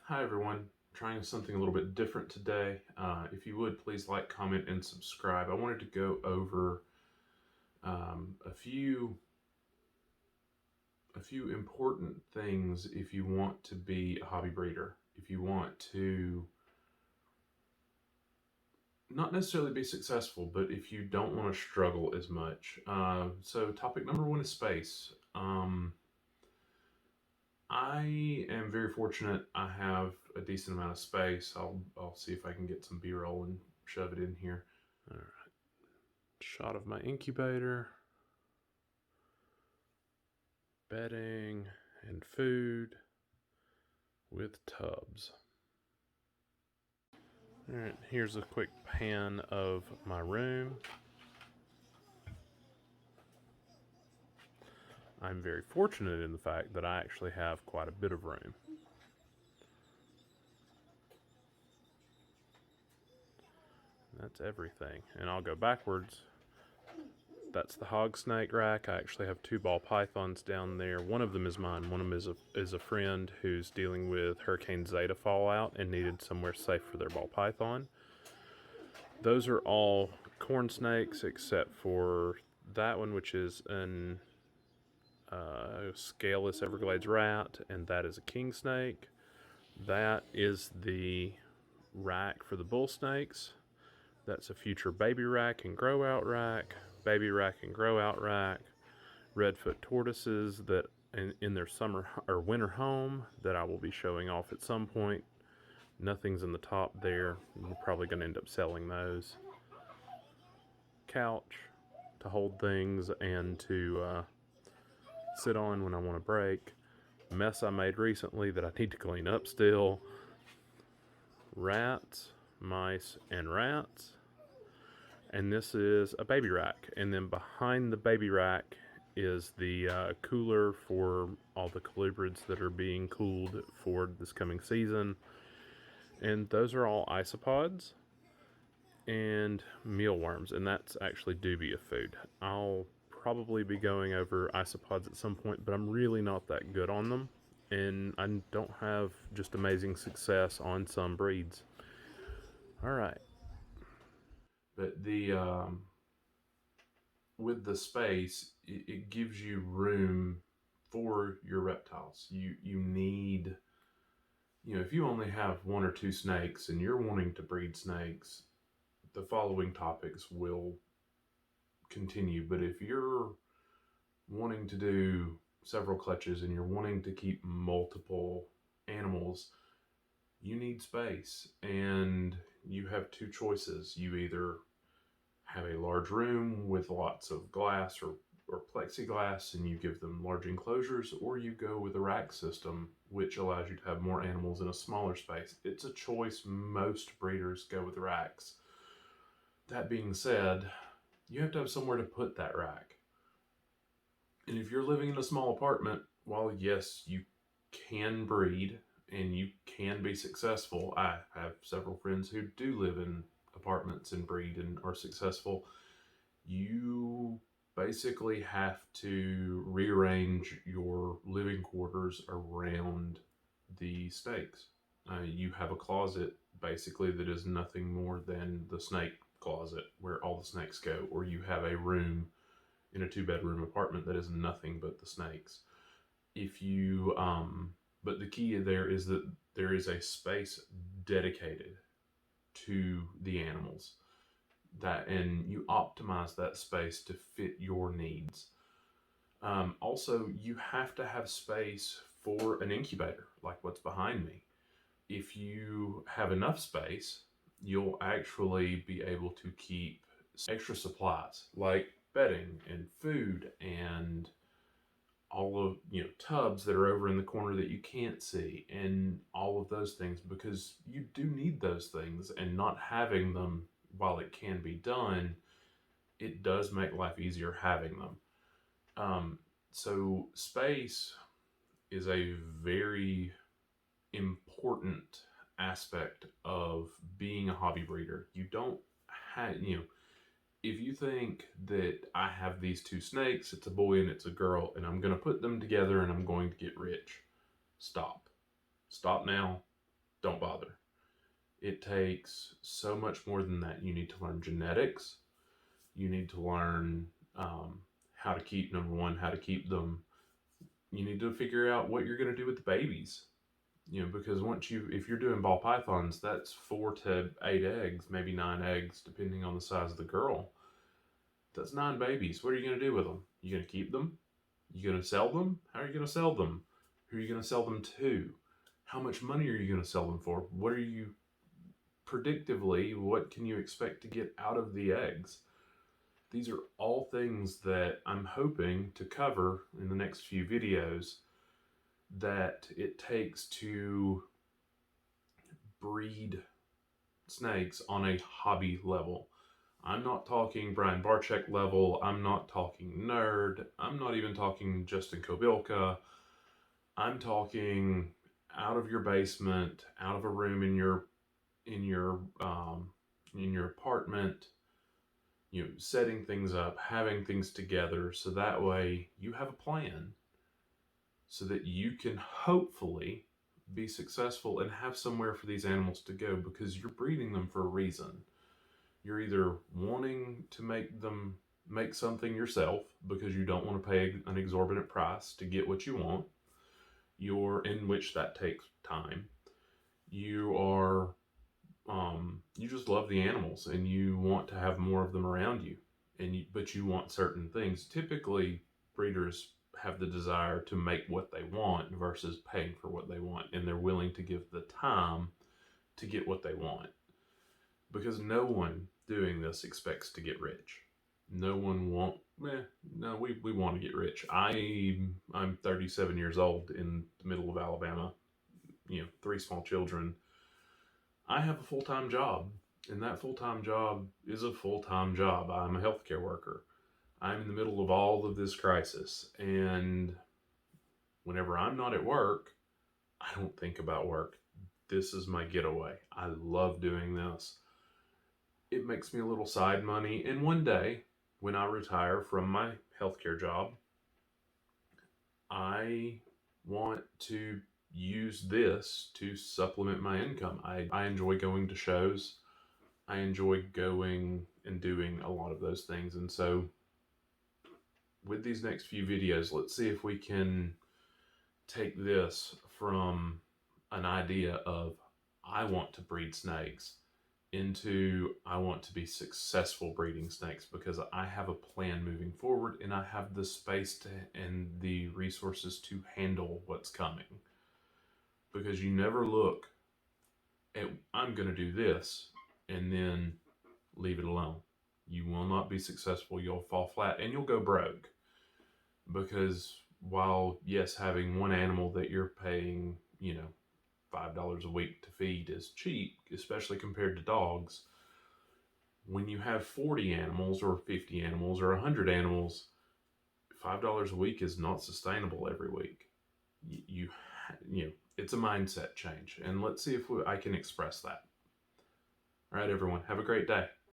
Hi everyone, trying something a little bit different today. If you would, please like, comment, and subscribe. I wanted to go over a few important things if you want to be a hobby breeder. If you want to not necessarily be successful, but if you don't want to struggle as much. So topic number one is space. I am very fortunate. I have a decent amount of space. I'll see if I can get some B-roll and shove it in here. All right. Shot of my incubator, bedding, and food with tubs. All right, here's a quick pan of my room. I'm very fortunate in the fact that I actually have quite a bit of room. That's everything. And I'll go backwards. That's the hog snake rack. I actually have 2 ball pythons down there. One of them is mine. One of them is a friend who's dealing with Hurricane Zeta fallout and needed somewhere safe for their ball python. Those are all corn snakes except for that one, which is an scaleless Everglades rat, and that is a king snake. That is the rack for the bull snakes. That's a future baby rack and grow out rack, baby rack and grow out rack, redfoot tortoises that in their summer or winter home that I will be showing off at some point. Nothing's in the top there. We're probably going to end up selling those. Couch to hold things and to sit on when I want to break. Mess I made recently that I need to clean up still. Rats, mice, and rats. And this is a baby rack. And then behind the baby rack is the cooler for all the colubrids that are being cooled for this coming season. And those are all isopods and mealworms, and that's actually dubia food. I'll probably be going over isopods at some point, but I'm really not that good on them, and I don't have just amazing success on some breeds. All right. But with the space, it gives you room for your reptiles. You need, if you only have 1 or 2 snakes and you're wanting to breed snakes, the following topics will continue. But if you're wanting to do several clutches and you're wanting to keep multiple animals, you need space, and you have 2 choices. You either have a large room with lots of glass or plexiglass and you give them large enclosures, or you go with a rack system which allows you to have more animals in a smaller space. It's a choice. Most breeders go with racks. That being said, you have to have somewhere to put that rack. And if you're living in a small apartment, while yes, you can breed and you can be successful, I have several friends who do live in apartments and breed and are successful. You basically have to rearrange your living quarters around the snakes. You have a closet basically that is nothing more than the snake closet where all the snakes go, or you have a room in a 2-bedroom apartment that is nothing but the snakes. But the key there is that there is a space dedicated to the animals, and you optimize that space to fit your needs. Also, you have to have space for an incubator like what's behind me. If you have enough space, you'll actually be able to keep extra supplies like bedding and food and all of tubs that are over in the corner that you can't see, and all of those things, because you do need those things, and not having them, while it can be done, it does make life easier having them. So space is a very important aspect of being a hobby breeder. You don't have, if you think that I have these 2 snakes, it's a boy and it's a girl, and I'm going to put them together and I'm going to get rich, stop. Stop now. don't bother. It takes so much more than that. You need to learn genetics. You need to learn how to keep, number one, how to keep them. You need to figure out what you're going to do with the babies. Because if you're doing ball pythons, that's 4 to 8 eggs, maybe 9 eggs, depending on the size of the girl. That's 9 babies. What are you going to do with them? You going to keep them? You going to sell them? How are you going to sell them? Who are you going to sell them to? How much money are you going to sell them for? What are you predictively, what can you expect to get out of the eggs? These are all things that I'm hoping to cover in the next few videos that it takes to breed snakes on a hobby level. I'm not talking Brian Barczyk level. I'm not talking nerd. I'm not even talking Justin Kobilka. I'm talking out of your basement, out of a room in your apartment, setting things up, having things together, so that way you have a plan, so that you can hopefully be successful and have somewhere for these animals to go, because you're breeding them for a reason. You're either wanting to make something yourself because you don't want to pay an exorbitant price to get what you want, in which that takes time. You are you just love the animals and you want to have more of them around you, but you want certain things. Typically, breeders have the desire to make what they want versus paying for what they want, and they're willing to give the time to get what they want, because no one doing this expects to get rich. No one no, we want to get rich. I'm 37 years old in the middle of Alabama, 3 small children. I have a full-time job, and that full-time job is a full-time job. I'm a healthcare worker. I'm in the middle of all of this crisis, and whenever I'm not at work, I don't think about work. This is my getaway. I love doing this. It makes me a little side money, and one day, when I retire from my healthcare job, I want to use this to supplement my income. I enjoy going to shows. I enjoy going and doing a lot of those things. And so with these next few videos, let's see if we can take this from an idea of I want to breed snakes into I want to be successful breeding snakes, because I have a plan moving forward and I have the space and the resources to handle what's coming. Because you never look at, I'm going to do this, and then leave it alone. You will not be successful. You'll fall flat and you'll go broke. Because while, yes, having one animal that you're paying, $5 a week to feed is cheap, especially compared to dogs, when you have 40 animals or 50 animals or 100 animals, $5 a week is not sustainable every week. It's a mindset change, and let's see if I can express that. All right, everyone, have a great day.